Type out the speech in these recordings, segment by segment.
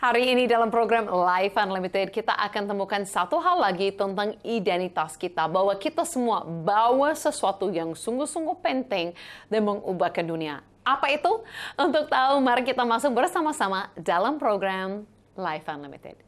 Hari ini dalam program Life Unlimited, kita akan temukan satu hal lagi tentang identitas kita. Bahwa kita semua bawa sesuatu yang sungguh-sungguh penting dan mengubahkan dunia. Apa itu? Untuk tahu, mari kita masuk bersama-sama dalam program Life Unlimited.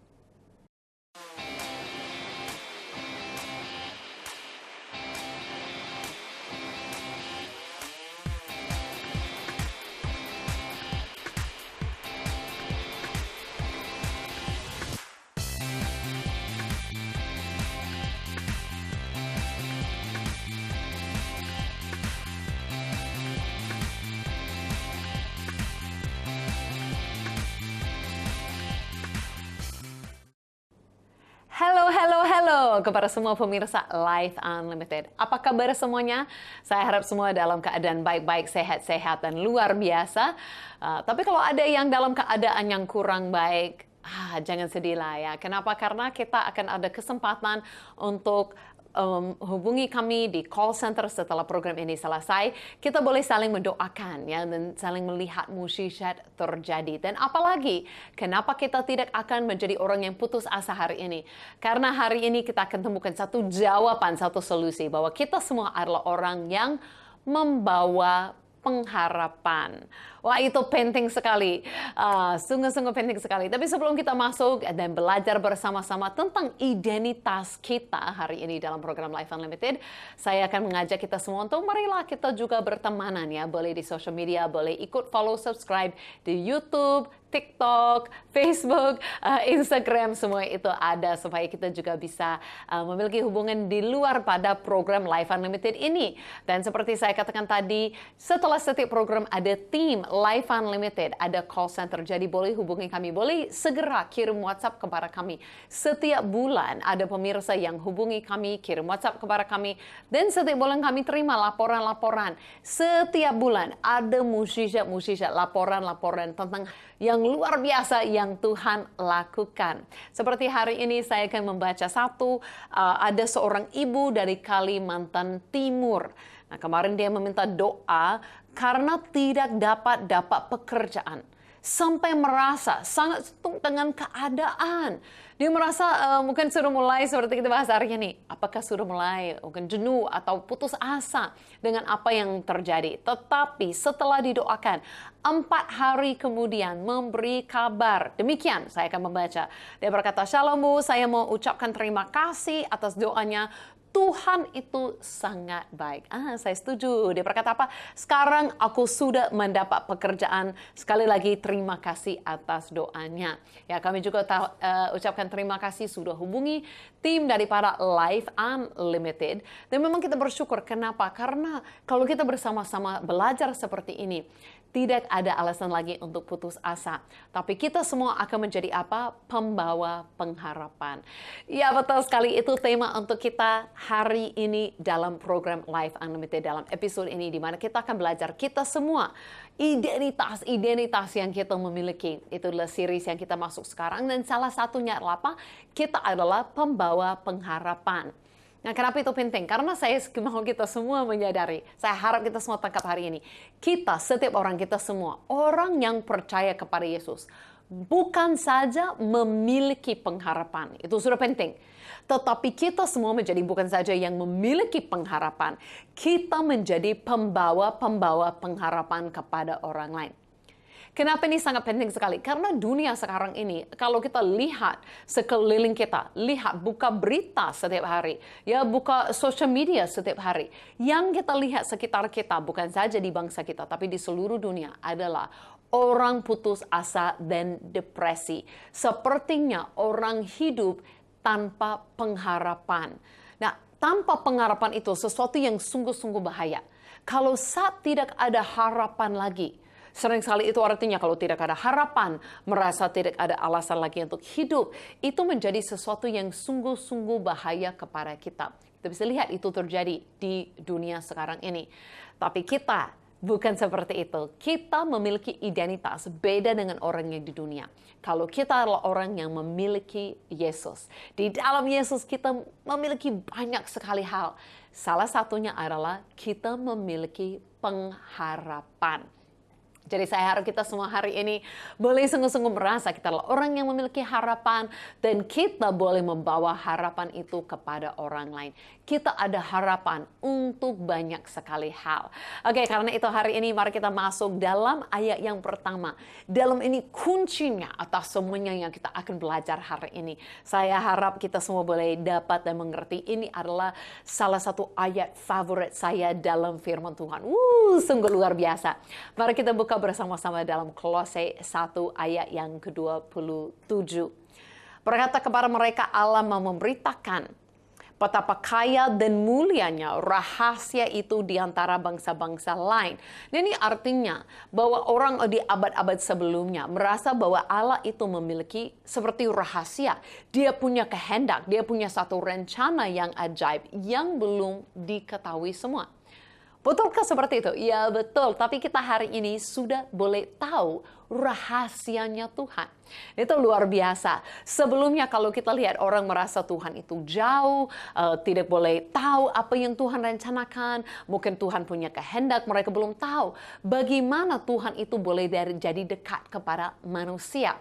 Halo kepada semua pemirsa Life Unlimited. Apa kabar semuanya? Saya harap semua dalam keadaan baik-baik, sehat-sehat, dan luar biasa. Tapi kalau ada yang dalam keadaan yang kurang baik, jangan sedih lah ya. Kenapa? Karena kita akan ada kesempatan untuk hubungi kami di call center setelah program ini selesai. Kita boleh saling mendoakan ya, dan saling melihat mukjizat terjadi. Dan apalagi, kenapa kita tidak akan menjadi orang yang putus asa hari ini? Karena hari ini kita akan temukan satu jawaban, satu solusi bahwa kita semua adalah orang yang membawa pengharapan. Wah, itu penting sekali. Sungguh-sungguh penting sekali. Tapi sebelum kita masuk dan belajar bersama-sama tentang identitas kita hari ini dalam program Life Unlimited, saya akan mengajak kita semua untuk marilah kita juga bertemanan ya. Boleh di social media, boleh ikut follow, subscribe di YouTube, TikTok, Facebook, Instagram, semua itu ada supaya kita juga bisa memiliki hubungan di luar pada program Life Unlimited ini. Dan seperti saya katakan tadi, setelah setiap program ada tim Life Unlimited, ada call center. Jadi boleh hubungi kami, boleh segera kirim WhatsApp kepada kami. Setiap bulan ada pemirsa yang hubungi kami, kirim WhatsApp kepada kami, dan setiap bulan kami terima laporan-laporan. Setiap bulan ada mukjizat-mukjizat, laporan-laporan tentang yang luar biasa yang Tuhan lakukan. Seperti hari ini saya akan membaca ada seorang ibu dari Kalimantan Timur. Nah, kemarin dia meminta doa karena tidak dapat pekerjaan. Sampai merasa sangat setung dengan keadaan. Dia merasa mungkin sudah mulai seperti kita bahas hari ini. Apakah sudah mulai mungkin jenuh atau putus asa dengan apa yang terjadi. Tetapi setelah didoakan, 4 hari kemudian memberi kabar. Demikian saya akan membaca. Dia berkata, "Shalom Bu, saya mau ucapkan terima kasih atas doanya. Tuhan itu sangat baik." Saya setuju. Dia berkata apa? "Sekarang aku sudah mendapat pekerjaan. Sekali lagi terima kasih atas doanya." Ya, kami juga ucapkan terima kasih sudah hubungi tim daripada Life Unlimited. Dan memang kita bersyukur. Kenapa? Karena kalau kita bersama-sama belajar seperti ini, tidak ada alasan lagi untuk putus asa. Tapi kita semua akan menjadi apa? Pembawa pengharapan. Ya, betul sekali. Itu tema untuk kita hari ini dalam program Life Unlimited, dalam episode ini, di mana kita akan belajar kita semua identitas yang kita memiliki. Itu adalah series yang kita masuk sekarang, dan salah satunya adalah apa? Kita adalah pembawa pengharapan. Nah, kenapa itu penting? Karena saya mau kita semua menyadari, saya harap kita semua tangkap hari ini. Kita, setiap orang, kita semua, orang yang percaya kepada Yesus, bukan saja memiliki pengharapan, itu sudah penting. Tetapi kita semua menjadi bukan saja yang memiliki pengharapan, kita menjadi pembawa pengharapan kepada orang lain. Kenapa ini sangat penting sekali? Karena dunia sekarang ini, kalau kita lihat sekeliling kita, buka berita setiap hari, ya buka social media setiap hari, yang kita lihat sekitar kita, bukan saja di bangsa kita, tapi di seluruh dunia adalah orang putus asa dan depresi. Sepertinya orang hidup tanpa pengharapan. Nah, tanpa pengharapan itu sesuatu yang sungguh-sungguh bahaya. Kalau saat tidak ada harapan lagi, sering sekali itu artinya kalau tidak ada harapan, merasa tidak ada alasan lagi untuk hidup, itu menjadi sesuatu yang sungguh-sungguh bahaya kepada kita. Kita bisa lihat itu terjadi di dunia sekarang ini. Tapi kita bukan seperti itu. Kita memiliki identitas beda dengan orang yang di dunia. Kalau kita adalah orang yang memiliki Yesus. Di dalam Yesus kita memiliki banyak sekali hal. Salah satunya adalah kita memiliki pengharapan. Jadi saya harap kita semua hari ini boleh sungguh-sungguh merasa kita adalah orang yang memiliki harapan dan kita boleh membawa harapan itu kepada orang lain. Kita ada harapan untuk banyak sekali hal. Oke, karena itu hari ini mari kita masuk dalam ayat yang pertama. Dalam ini kuncinya atas semuanya yang kita akan belajar hari ini. Saya harap kita semua boleh dapat dan mengerti ini adalah salah satu ayat favorit saya dalam firman Tuhan. Sungguh luar biasa. Mari kita buka bersama-sama dalam Kolose 1 ayat yang ke-27. Berkata kepada mereka Allah mau memberitakan betapa kaya dan mulianya rahasia itu di antara bangsa-bangsa lain. Dan ini artinya bahwa orang di abad-abad sebelumnya merasa bahwa Allah itu memiliki seperti rahasia. Dia punya kehendak, dia punya satu rencana yang ajaib yang belum diketahui semua. Betulkah seperti itu? Ya betul, tapi kita hari ini sudah boleh tahu rahasianya Tuhan. Itu luar biasa. Sebelumnya kalau kita lihat orang merasa Tuhan itu jauh, tidak boleh tahu apa yang Tuhan rencanakan, mungkin Tuhan punya kehendak, mereka belum tahu bagaimana Tuhan itu boleh jadi dekat kepada manusia.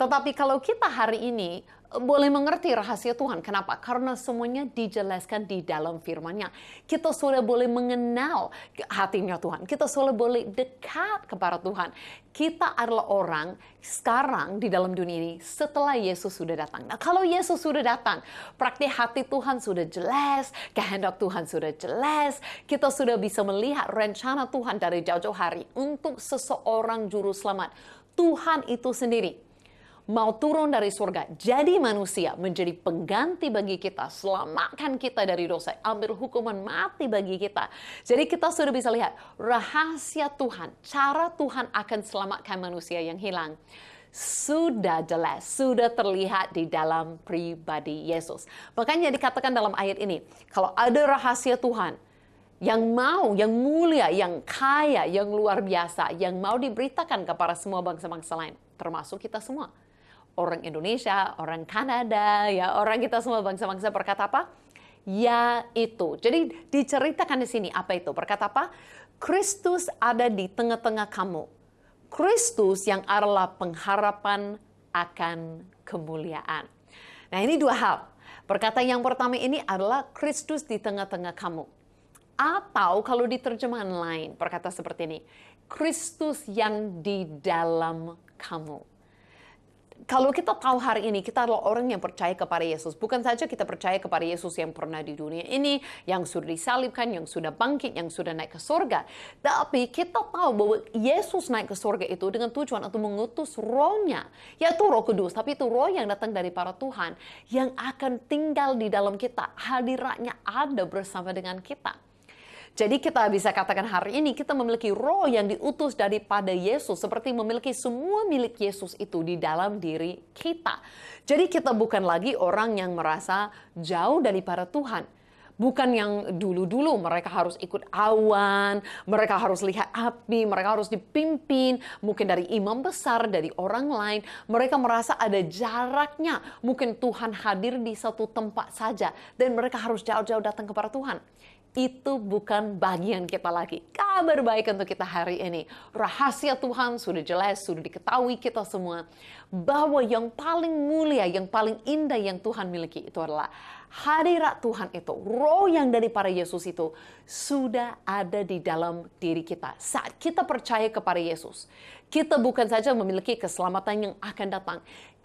Tetapi kalau kita hari ini boleh mengerti rahasia Tuhan. Kenapa? Karena semuanya dijelaskan di dalam firman-Nya. Kita sudah boleh mengenal hatinya Tuhan. Kita sudah boleh dekat kepada Tuhan. Kita adalah orang sekarang di dalam dunia ini setelah Yesus sudah datang. Nah, kalau Yesus sudah datang, praktik hati Tuhan sudah jelas, kehendak Tuhan sudah jelas, kita sudah bisa melihat rencana Tuhan dari jauh-jauh hari untuk seseorang juru selamat. Tuhan itu sendiri mau turun dari surga, jadi manusia, menjadi pengganti bagi kita, selamatkan kita dari dosa, ambil hukuman mati bagi kita. Jadi kita sudah bisa lihat rahasia Tuhan, cara Tuhan akan selamatkan manusia yang hilang. Sudah jelas, sudah terlihat di dalam pribadi Yesus. Makanya dikatakan dalam ayat ini, kalau ada rahasia Tuhan, yang mau, yang mulia, yang kaya, yang luar biasa, yang mau diberitakan kepada semua bangsa-bangsa lain, termasuk kita semua. Orang Indonesia, orang Kanada, ya orang kita semua bangsa-bangsa berkata apa? Ya itu. Jadi diceritakan di sini apa itu? Berkata apa? Kristus ada di tengah-tengah kamu. Kristus yang adalah pengharapan akan kemuliaan. Nah ini dua hal. Perkataan yang pertama ini adalah Kristus di tengah-tengah kamu. Atau kalau di terjemahan lain berkata seperti ini. Kristus yang di dalam kamu. Kalau kita tahu hari ini, kita adalah orang yang percaya kepada Yesus. Bukan saja kita percaya kepada Yesus yang pernah di dunia ini, yang sudah disalibkan, yang sudah bangkit, yang sudah naik ke surga. Tapi kita tahu bahwa Yesus naik ke surga itu dengan tujuan untuk mengutus rohnya. Yaitu Roh Kudus, tapi itu roh yang datang dari para Tuhan. Yang akan tinggal di dalam kita. Hadiratnya ada bersama dengan kita. Jadi kita bisa katakan hari ini kita memiliki roh yang diutus daripada Yesus. Seperti memiliki semua milik Yesus itu di dalam diri kita. Jadi kita bukan lagi orang yang merasa jauh daripada Tuhan. Bukan yang dulu-dulu mereka harus ikut awan, mereka harus lihat api, mereka harus dipimpin. Mungkin dari imam besar, dari orang lain. Mereka merasa ada jaraknya. Mungkin Tuhan hadir di satu tempat saja. Dan mereka harus jauh-jauh datang kepada Tuhan. Itu bukan bagian kita lagi. Kabar baik untuk kita hari ini. Rahasia Tuhan sudah jelas, sudah diketahui kita semua. Bahwa yang paling mulia, yang paling indah yang Tuhan miliki itu adalah hadirat Tuhan itu. Roh yang daripada Yesus itu sudah ada di dalam diri kita. Saat kita percaya kepada Yesus, kita bukan saja memiliki keselamatan yang akan datang.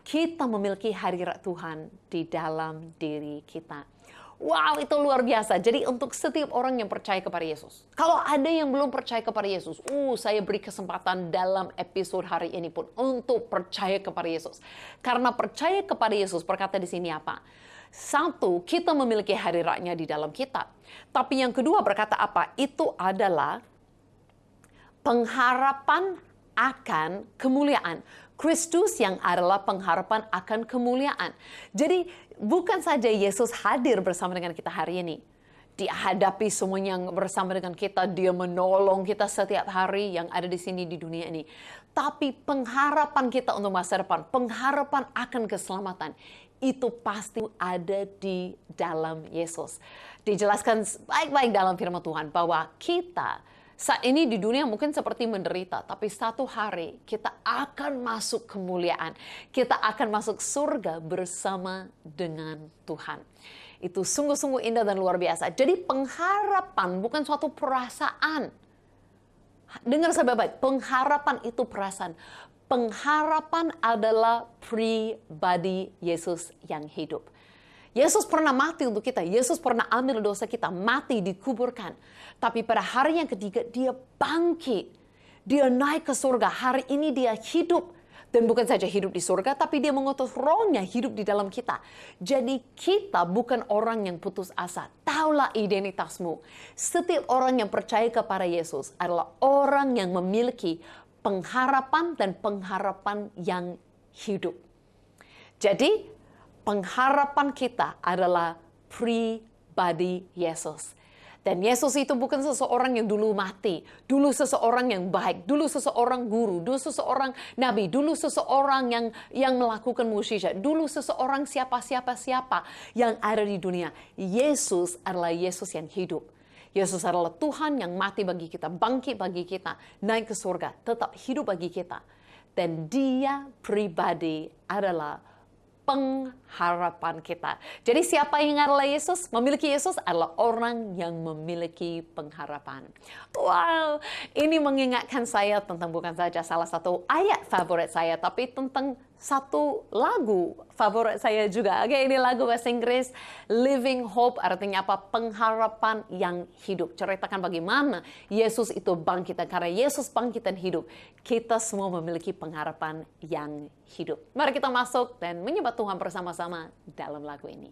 Kita memiliki hadirat Tuhan di dalam diri kita. Wow, itu luar biasa. Jadi untuk setiap orang yang percaya kepada Yesus. Kalau ada yang belum percaya kepada Yesus, saya beri kesempatan dalam episode hari ini pun untuk percaya kepada Yesus. Karena percaya kepada Yesus berkata di sini apa? Satu, kita memiliki hadiratnya di dalam kita. Tapi yang kedua berkata apa? Itu adalah pengharapan akan kemuliaan. Kristus yang adalah pengharapan akan kemuliaan. Jadi bukan saja Yesus hadir bersama dengan kita hari ini. Dia hadapi semuanya yang bersama dengan kita. Dia menolong kita setiap hari yang ada di sini di dunia ini. Tapi pengharapan kita untuk masa depan, pengharapan akan keselamatan, itu pasti ada di dalam Yesus. Dijelaskan baik-baik dalam firman Tuhan bahwa kita Saat ini di dunia mungkin seperti menderita, tapi satu hari kita akan masuk kemuliaan. Kita akan masuk surga bersama dengan Tuhan. Itu sungguh-sungguh indah dan luar biasa. Jadi pengharapan bukan suatu perasaan. Dengar saya baik, pengharapan itu perasaan. Pengharapan adalah pribadi Yesus yang hidup. Yesus pernah mati untuk kita. Yesus pernah ambil dosa kita, mati, dikuburkan. Tapi pada hari yang ketiga, dia bangkit. Dia naik ke surga. Hari ini dia hidup. Dan bukan saja hidup di surga, tapi dia mengutus rohnya hidup di dalam kita. Jadi kita bukan orang yang putus asa. Taulah identitasmu. Setiap orang yang percaya kepada Yesus adalah orang yang memiliki pengharapan dan pengharapan yang hidup. Jadi pengharapan kita adalah pribadi Yesus. Dan Yesus itu bukan seseorang yang dulu mati, dulu seseorang yang baik, dulu seseorang guru, dulu seseorang nabi, dulu seseorang yang melakukan mukjizat, dulu seseorang siapa yang ada di dunia. Yesus adalah Yesus yang hidup. Yesus adalah Tuhan yang mati bagi kita, bangkit bagi kita, naik ke surga, tetap hidup bagi kita. Dan dia pribadi adalah pengharapan kita. Jadi siapa yang adalah Yesus? Memiliki Yesus adalah orang yang memiliki pengharapan. Wow, ini mengingatkan saya tentang bukan saja salah satu ayat favorit saya, tapi tentang satu lagu favorit saya juga. Oke, ini lagu bahasa Inggris, Living Hope, artinya apa? Pengharapan yang hidup. Ceritakan bagaimana Yesus itu bangkit. Karena Yesus bangkit dan hidup, kita semua memiliki pengharapan yang hidup. Mari kita masuk dan menyembah Tuhan bersama-sama dalam lagu ini.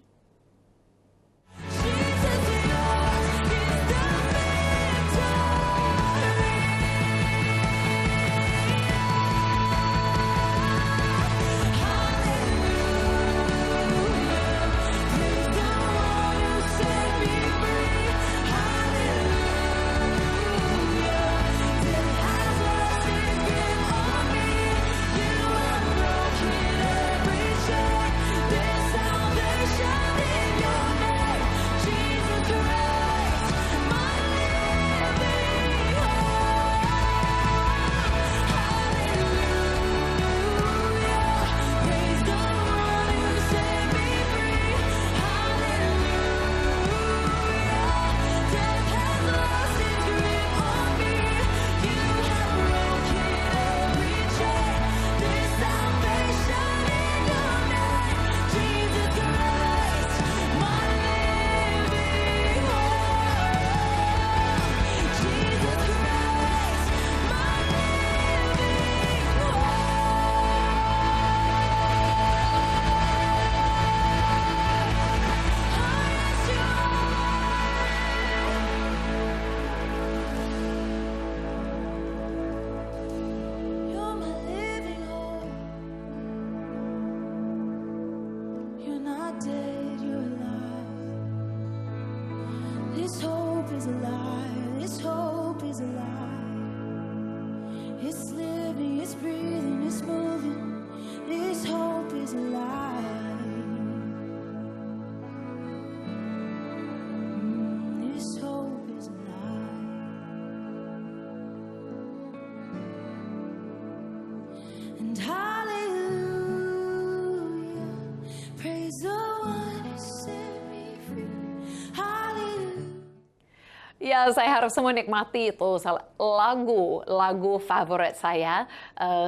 Ya, saya harap semua nikmati itu lagu favorit saya.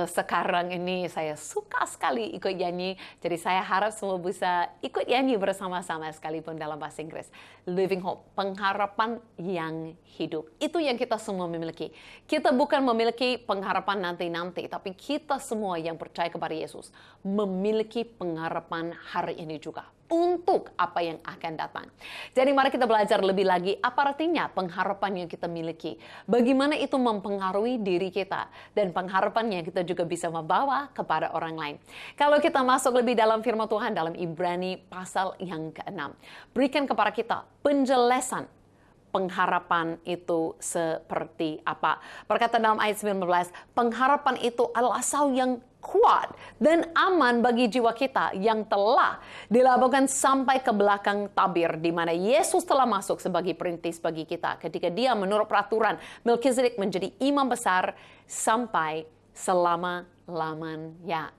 Sekarang ini saya suka sekali ikut nyanyi. Jadi saya harap semua bisa ikut nyanyi bersama-sama sekalipun dalam bahasa Inggris. Living Hope, pengharapan yang hidup. Itu yang kita semua memiliki. Kita bukan memiliki pengharapan nanti-nanti, tapi kita semua yang percaya kepada Yesus memiliki pengharapan hari ini juga. Untuk apa yang akan datang. Jadi mari kita belajar lebih lagi apa artinya pengharapan yang kita miliki. Bagaimana itu mempengaruhi diri kita. Dan pengharapannya kita juga bisa membawa kepada orang lain. Kalau kita masuk lebih dalam firman Tuhan dalam Ibrani pasal yang ke-6. Berikan kepada kita penjelasan pengharapan itu seperti apa. Berkata dalam ayat 19, pengharapan itu adalah asal yang kuat dan aman bagi jiwa kita yang telah dilabuhkan sampai ke belakang tabir, di mana Yesus telah masuk sebagai perintis bagi kita ketika dia menurut peraturan Melkisedek menjadi imam besar sampai selama-lamanya.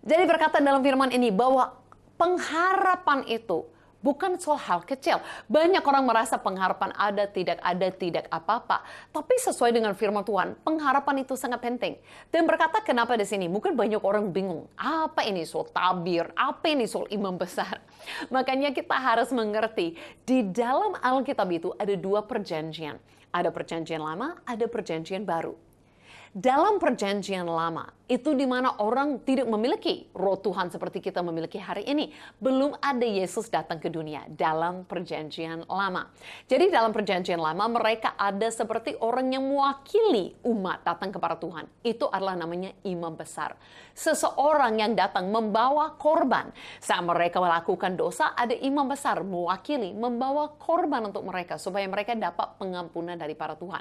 Jadi berkata dalam firman ini bahwa pengharapan itu bukan soal hal kecil. Banyak orang merasa pengharapan ada, tidak apa-apa. Tapi sesuai dengan firman Tuhan, pengharapan itu sangat penting. Dan berkata kenapa di sini? Mungkin banyak orang bingung. Apa ini soal tabir? Apa ini soal imam besar? Makanya kita harus mengerti, di dalam Alkitab itu ada dua perjanjian. Ada perjanjian lama, ada perjanjian baru. Dalam perjanjian lama, itu di mana orang tidak memiliki roh Tuhan seperti kita memiliki hari ini. Belum ada Yesus datang ke dunia dalam perjanjian lama. Jadi dalam perjanjian lama, mereka ada seperti orang yang mewakili umat datang kepada Tuhan. Itu adalah namanya imam besar. Seseorang yang datang membawa korban. Saat mereka melakukan dosa, ada imam besar mewakili, membawa korban untuk mereka, supaya mereka dapat pengampunan dari para Tuhan.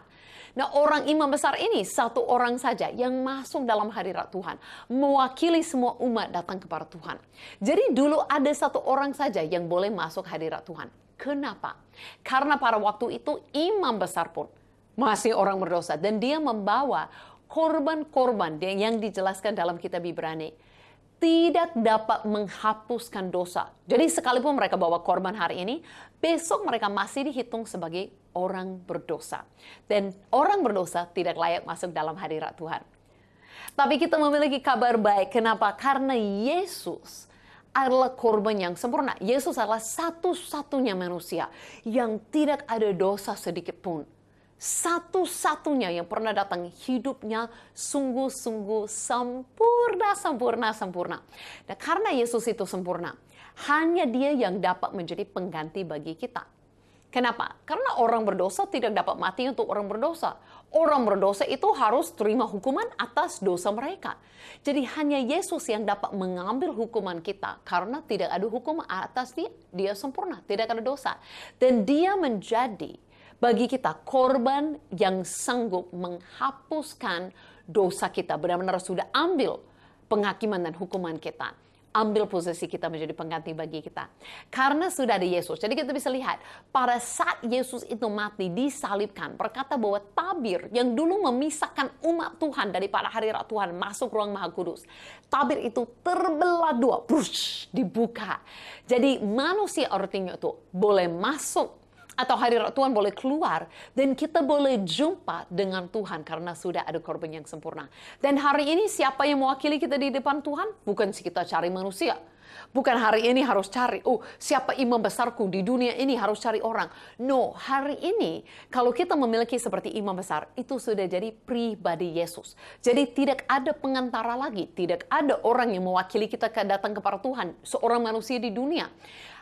Nah, orang imam besar ini satu orang saja yang masuk dalam hadirat Tuhan, mewakili semua umat datang kepada Tuhan. Jadi dulu ada satu orang saja yang boleh masuk hadirat Tuhan. Kenapa? Karena pada waktu itu imam besar pun masih orang berdosa dan dia membawa korban-korban yang dijelaskan dalam kitab Ibrani tidak dapat menghapuskan dosa. Jadi sekalipun mereka bawa korban hari ini, besok mereka masih dihitung sebagai orang berdosa. Dan orang berdosa tidak layak masuk dalam hadirat Tuhan. Tapi kita memiliki kabar baik. Kenapa? Karena Yesus adalah korban yang sempurna. Yesus adalah satu-satunya manusia yang tidak ada dosa sedikit pun. Satu-satunya yang pernah datang, hidupnya sungguh-sungguh sempurna. Dan karena Yesus itu sempurna, hanya dia yang dapat menjadi pengganti bagi kita. Kenapa? Karena orang berdosa tidak dapat mati untuk orang berdosa. Orang berdosa itu harus terima hukuman atas dosa mereka. Jadi hanya Yesus yang dapat mengambil hukuman kita karena tidak ada hukuman atas dia. Dia sempurna, tidak ada dosa. Dan dia menjadi bagi kita korban yang sanggup menghapuskan dosa kita. Benar-benar sudah ambil penghakiman dan hukuman kita. Ambil posisi kita menjadi pengganti bagi kita. Karena sudah ada Yesus. Jadi kita bisa lihat, pada saat Yesus itu mati, disalibkan, berkata bahwa tabir yang dulu memisahkan umat Tuhan daripada hadirat Tuhan masuk ruang Maha Kudus. Tabir itu terbelah dua, dibuka. Jadi manusia artinya itu boleh masuk atau hadirat Tuhan boleh keluar, dan kita boleh jumpa dengan Tuhan karena sudah ada korban yang sempurna. Dan hari ini siapa yang mewakili kita di depan Tuhan? Bukan kita cari manusia. Bukan hari ini harus cari, siapa imam besarku di dunia ini harus cari orang. No, hari ini kalau kita memiliki seperti imam besar, itu sudah jadi pribadi Yesus. Jadi tidak ada pengantara lagi, tidak ada orang yang mewakili kita datang kepada Tuhan, seorang manusia di dunia.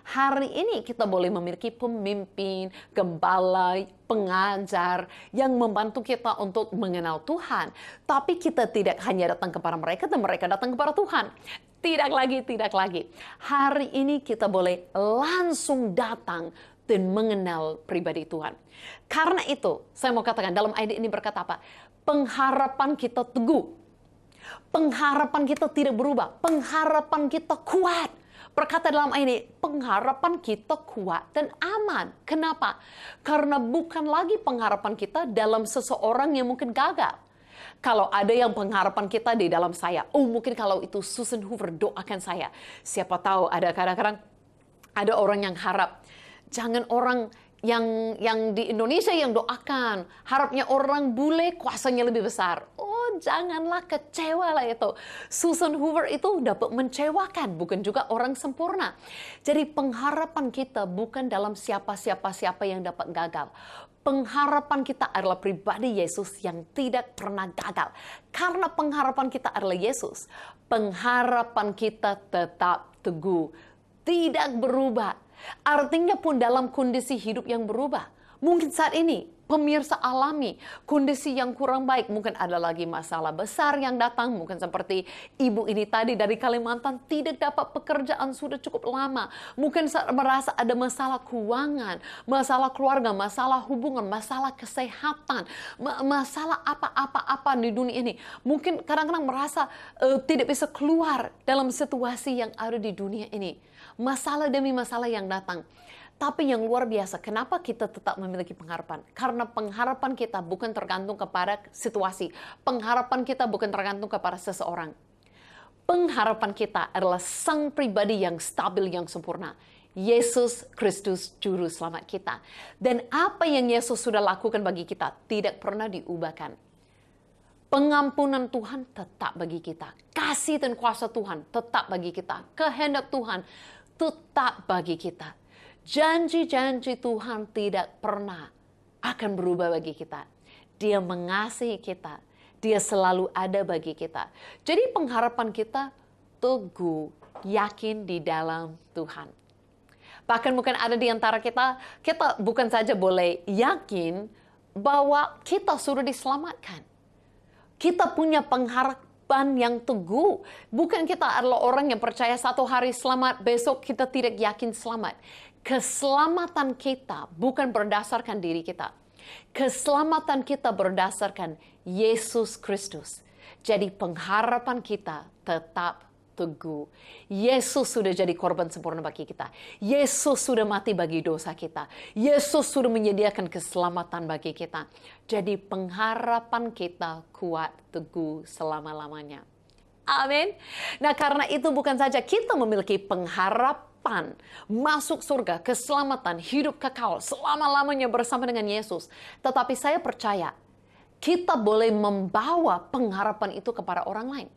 Hari ini kita boleh memiliki pemimpin, gembala, pengajar yang membantu kita untuk mengenal Tuhan. Tapi kita tidak hanya datang kepada mereka dan mereka datang kepada Tuhan. Tidak lagi. Hari ini kita boleh langsung datang dan mengenal pribadi Tuhan. Karena itu, saya mau katakan dalam ayat ini berkata apa? Pengharapan kita teguh. Pengharapan kita tidak berubah. Pengharapan kita kuat. Berkata dalam ayat ini, pengharapan kita kuat dan aman. Kenapa? Karena bukan lagi pengharapan kita dalam seseorang yang mungkin gagal. Kalau ada yang pengharapan kita di dalam saya, mungkin kalau itu Susan Hoover doakan saya. Siapa tahu ada kadang-kadang ada orang yang harap, jangan orang yang di Indonesia yang doakan, harapnya orang bule kuasanya lebih besar. Janganlah, kecewa lah itu. Susan Hoover itu dapat mencewakan, bukan juga orang sempurna. Jadi pengharapan kita bukan dalam siapa yang dapat gagal. Pengharapan kita adalah pribadi Yesus yang tidak pernah gagal. Karena pengharapan kita adalah Yesus, pengharapan kita tetap teguh, tidak berubah. Artinya pun dalam kondisi hidup yang berubah. Mungkin saat ini pemirsa alami kondisi yang kurang baik. Mungkin ada lagi masalah besar yang datang. Mungkin seperti ibu ini tadi dari Kalimantan tidak dapat pekerjaan sudah cukup lama. Mungkin merasa ada masalah keuangan, masalah keluarga, masalah hubungan, masalah kesehatan, masalah apa-apa di dunia ini. Mungkin kadang-kadang merasa tidak bisa keluar dalam situasi yang ada di dunia ini. Masalah demi masalah yang datang. Tapi yang luar biasa, kenapa kita tetap memiliki pengharapan? Karena pengharapan kita bukan tergantung kepada situasi. Pengharapan kita bukan tergantung kepada seseorang. Pengharapan kita adalah sang pribadi yang stabil, yang sempurna. Yesus Kristus Juru Selamat kita. Dan apa yang Yesus sudah lakukan bagi kita tidak pernah diubahkan. Pengampunan Tuhan tetap bagi kita. Kasih dan kuasa Tuhan tetap bagi kita. Kehendak Tuhan tetap bagi kita. Janji-janji Tuhan tidak pernah akan berubah bagi kita. Dia mengasihi kita. Dia selalu ada bagi kita. Jadi pengharapan kita teguh, yakin di dalam Tuhan. Bahkan mungkin ada di antara kita bukan saja boleh yakin bahwa kita sudah diselamatkan. Kita punya pengharapan yang teguh. Bukan kita adalah orang yang percaya satu hari selamat, besok kita tidak yakin selamat. Keselamatan kita bukan berdasarkan diri kita. Keselamatan kita berdasarkan Yesus Kristus. Jadi pengharapan kita tetap teguh. Yesus sudah jadi korban sempurna bagi kita. Yesus sudah mati bagi dosa kita. Yesus sudah menyediakan keselamatan bagi kita. Jadi pengharapan kita kuat, teguh selama-lamanya. Amin. Nah, karena itu bukan saja kita memiliki pengharapan masuk surga, keselamatan, hidup kekal selama-lamanya bersama dengan Yesus. Tetapi saya percaya kita boleh membawa pengharapan itu kepada orang lain.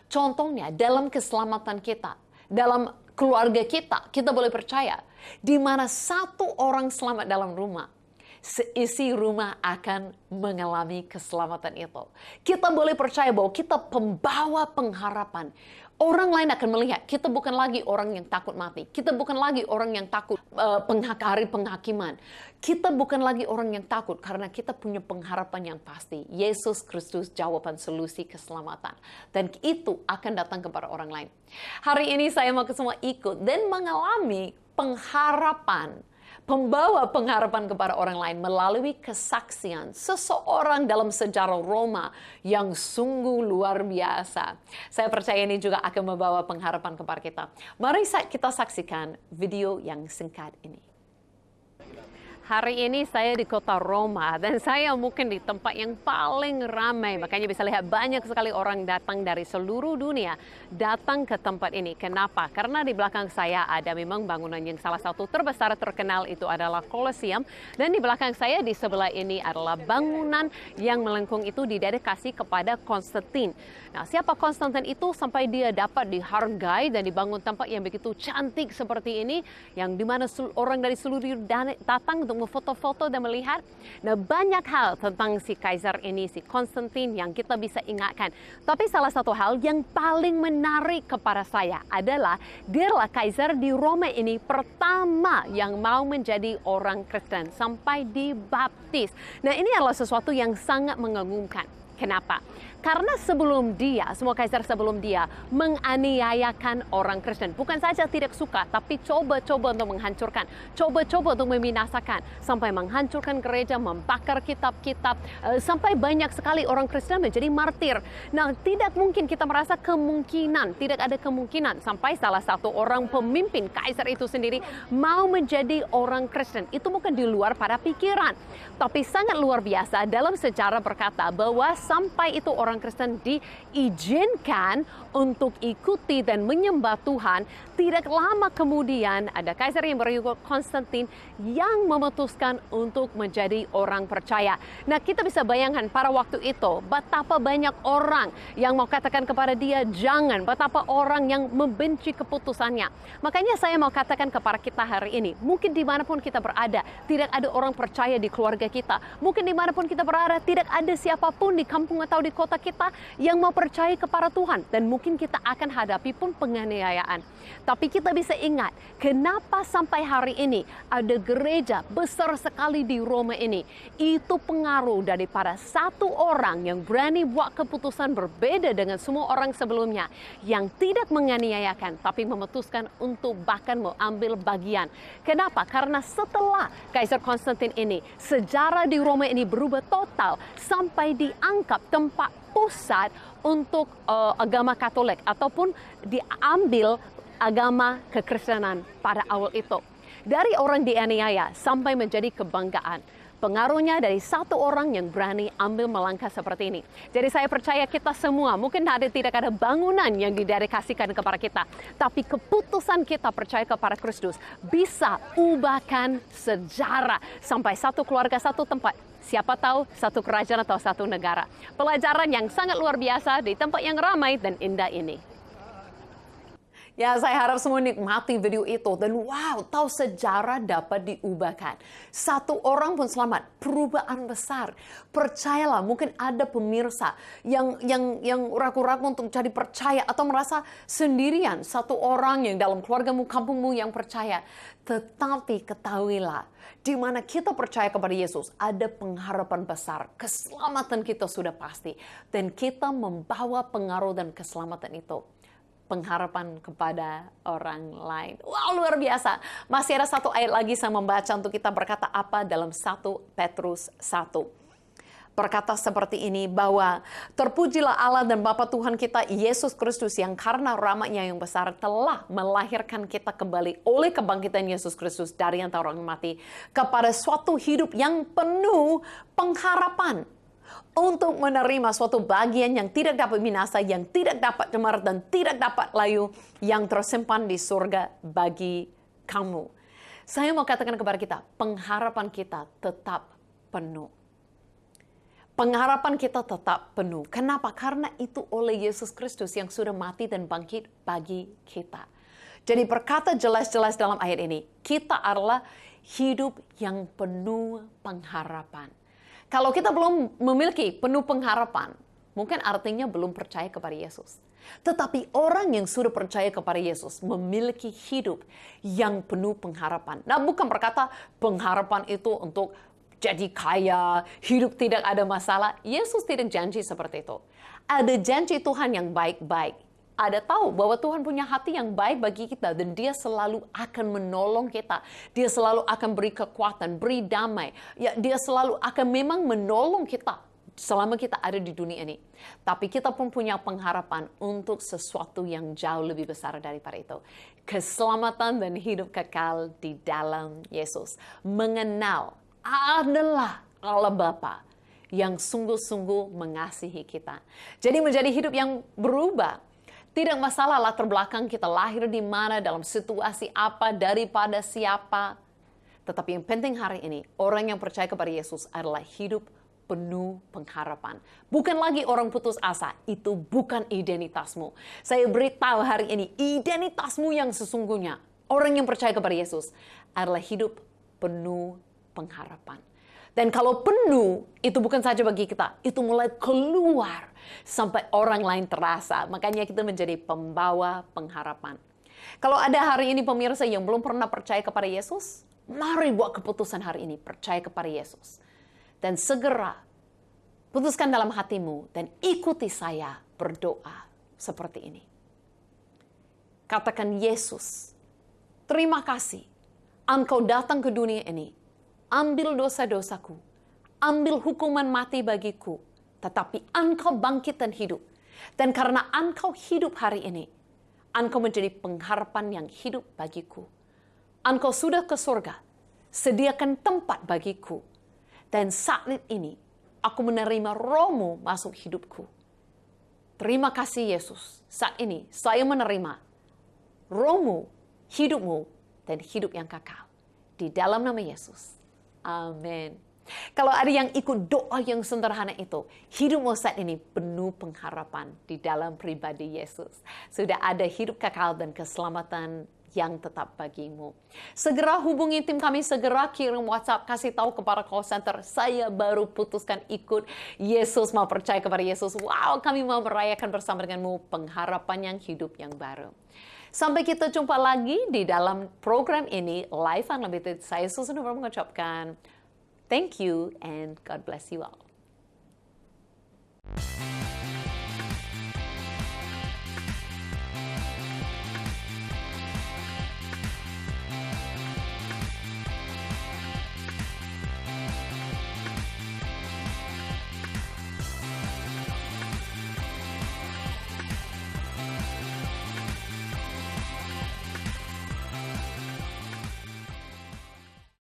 Contohnya dalam keselamatan kita, dalam keluarga kita boleh percaya di mana satu orang selamat dalam rumah, seisi rumah akan mengalami keselamatan itu. Kita boleh percaya bahwa kita pembawa pengharapan. Orang lain akan melihat kita bukan lagi orang yang takut mati. Kita bukan lagi orang yang takut hari penghakiman. Kita bukan lagi orang yang takut karena kita punya pengharapan yang pasti. Yesus Kristus jawaban solusi keselamatan. Dan itu akan datang kepada orang lain. Hari ini saya mau ke semua ikut dan mengalami pengharapan. Pembawa pengharapan kepada orang lain melalui kesaksian seseorang dalam sejarah Roma yang sungguh luar biasa. Saya percaya ini juga akan membawa pengharapan kepada kita. Mari kita saksikan video yang singkat ini. Hari ini saya di kota Roma dan saya mungkin di tempat yang paling ramai. Makanya bisa lihat banyak sekali orang datang dari seluruh dunia datang ke tempat ini. Kenapa? Karena di belakang saya ada memang bangunan yang salah satu terbesar terkenal itu adalah Colosseum. Dan di belakang saya di sebelah ini adalah bangunan yang melengkung itu didedikasi kepada Konstantin. Nah, siapa Konstantin itu sampai dia dapat dihargai dan dibangun tempat yang begitu cantik seperti ini, yang dimana orang dari seluruh dunia datang untuk memfoto-foto dan melihat. Nah, banyak hal tentang si Kaisar ini, si Konstantin yang kita bisa ingatkan. Tapi salah satu hal yang paling menarik kepada saya adalah dia adalah Kaisar di Roma ini pertama yang mau menjadi orang Kristen sampai dibaptis. Nah, ini adalah sesuatu yang sangat mengagumkan. Kenapa? Karena sebelum dia, semua kaisar sebelum dia menganiayakan orang Kristen. Bukan saja tidak suka, tapi coba-coba untuk menghancurkan. Coba-coba untuk membinasakan. Sampai menghancurkan gereja, membakar kitab-kitab. Sampai banyak sekali orang Kristen menjadi martir. Nah, tidak mungkin kita merasa kemungkinan. Tidak ada kemungkinan. Sampai salah satu orang pemimpin kaisar itu sendiri mau menjadi orang Kristen. Itu bukan di luar pada pikiran. Tapi sangat luar biasa dalam sejarah berkata bahwa sampai itu orang Kristen diizinkan untuk ikuti dan menyembah Tuhan, tidak lama kemudian ada kaisar yang bernama Konstantin yang memutuskan untuk menjadi orang percaya. Nah, kita bisa bayangkan pada waktu itu betapa banyak orang yang mau katakan kepada dia jangan, betapa orang yang membenci keputusannya. Makanya saya mau katakan kepada kita hari ini, mungkin dimanapun kita berada, tidak ada orang percaya di keluarga kita. Mungkin dimanapun kita berada, tidak ada siapapun di kampung atau di kota kita yang mau percaya kepada Tuhan. Dan mungkin kita akan hadapi pun penganiayaan. Tapi kita bisa ingat, kenapa sampai hari ini ada gereja besar sekali di Roma ini. Itu pengaruh daripada satu orang yang berani buat keputusan berbeda dengan semua orang sebelumnya. Yang tidak menganiayakan, tapi memutuskan untuk bahkan mau ambil bagian. Kenapa? Karena setelah Kaisar Konstantin ini, sejarah di Roma ini berubah total sampai dianggap tempat pusat untuk agama Katolik ataupun diambil agama kekristenan pada awal itu. Dari orang dianiaya sampai menjadi kebanggaan. Pengaruhnya dari satu orang yang berani ambil melangkah seperti ini. Jadi saya percaya kita semua, mungkin tidak ada bangunan yang didedikasikan kepada kita. Tapi keputusan kita percaya kepada Kristus bisa ubahkan sejarah. Sampai satu keluarga, satu tempat. Siapa tahu satu kerajaan atau satu negara. Pelajaran yang sangat luar biasa di tempat yang ramai dan indah ini. Ya, saya harap semua nikmati video itu. Dan wow, tahu sejarah dapat diubahkan. Satu orang pun selamat. Perubahan besar. Percayalah, mungkin ada pemirsa yang ragu-ragu untuk jadi percaya atau merasa sendirian. Satu orang yang dalam keluargamu, kampungmu yang percaya. Tetapi ketahuilah, di mana kita percaya kepada Yesus, ada pengharapan besar. Keselamatan kita sudah pasti. Dan kita membawa pengaruh dan keselamatan itu. Pengharapan kepada orang lain. Wow, luar biasa. Masih ada satu ayat lagi saya membaca untuk kita berkata apa dalam 1 Petrus 1. Berkata seperti ini, bahwa terpujilah Allah dan Bapa Tuhan kita Yesus Kristus yang karena rahmat-Nya yang besar telah melahirkan kita kembali oleh kebangkitan Yesus Kristus dari antara orang mati kepada suatu hidup yang penuh pengharapan. Untuk menerima suatu bagian yang tidak dapat binasa, yang tidak dapat cemar, dan tidak dapat layu, yang tersimpan di surga bagi kamu. Saya mau katakan kepada kita, pengharapan kita tetap penuh. Pengharapan kita tetap penuh. Kenapa? Karena itu oleh Yesus Kristus yang sudah mati dan bangkit bagi kita. Jadi berkata jelas-jelas dalam ayat ini, kita adalah hidup yang penuh pengharapan. Kalau kita belum memiliki penuh pengharapan, mungkin artinya belum percaya kepada Yesus. Tetapi orang yang sudah percaya kepada Yesus memiliki hidup yang penuh pengharapan. Nah, bukan berkata pengharapan itu untuk jadi kaya, hidup tidak ada masalah. Yesus tidak janji seperti itu. Ada janji Tuhan yang baik-baik. Ada tahu bahwa Tuhan punya hati yang baik bagi kita dan Dia selalu akan menolong kita. Dia selalu akan beri kekuatan, beri damai. Ya, Dia selalu akan memang menolong kita selama kita ada di dunia ini. Tapi kita pun punya pengharapan untuk sesuatu yang jauh lebih besar daripada itu. Keselamatan dan hidup kekal di dalam Yesus. Mengenal adalah Allah Bapa yang sungguh-sungguh mengasihi kita. Jadi menjadi hidup yang berubah. Tidak masalah latar belakang kita lahir di mana, dalam situasi apa, daripada siapa. Tetapi yang penting hari ini, orang yang percaya kepada Yesus adalah hidup penuh pengharapan. Bukan lagi orang putus asa, itu bukan identitasmu. Saya beritahu hari ini, identitasmu yang sesungguhnya, orang yang percaya kepada Yesus adalah hidup penuh pengharapan. Dan kalau penuh, itu bukan saja bagi kita, itu mulai keluar sampai orang lain terasa. Makanya kita menjadi pembawa pengharapan. Kalau ada hari ini pemirsa yang belum pernah percaya kepada Yesus, mari buat keputusan hari ini, percaya kepada Yesus. Dan segera putuskan dalam hatimu dan ikuti saya berdoa seperti ini. Katakan, Yesus, terima kasih Engkau datang ke dunia ini. Ambil dosa-dosaku, ambil hukuman mati bagiku, tetapi Engkau bangkit dan hidup. Dan karena Engkau hidup hari ini, Engkau menjadi pengharapan yang hidup bagiku. Engkau sudah ke surga, sediakan tempat bagiku. Dan saat ini, aku menerima Roh-Mu masuk hidupku. Terima kasih Yesus, saat ini saya menerima Roh-Mu, hidup-Mu, dan hidup yang kekal. Di dalam nama Yesus. Amin. Kalau ada yang ikut doa yang sederhana itu, hidupmu saat ini penuh pengharapan di dalam pribadi Yesus. Sudah ada hidup kekal dan keselamatan yang tetap bagimu. Segera hubungi tim kami, segera kirim WhatsApp, kasih tahu kepada call center, saya baru putuskan ikut Yesus, mau percaya kepada Yesus. Wow, kami mau merayakan bersama denganmu pengharapan yang hidup yang baru. Sampai kita jumpa lagi di dalam program ini, Life Unlimited. Saya Susan mengucapkan thank you and God bless you all.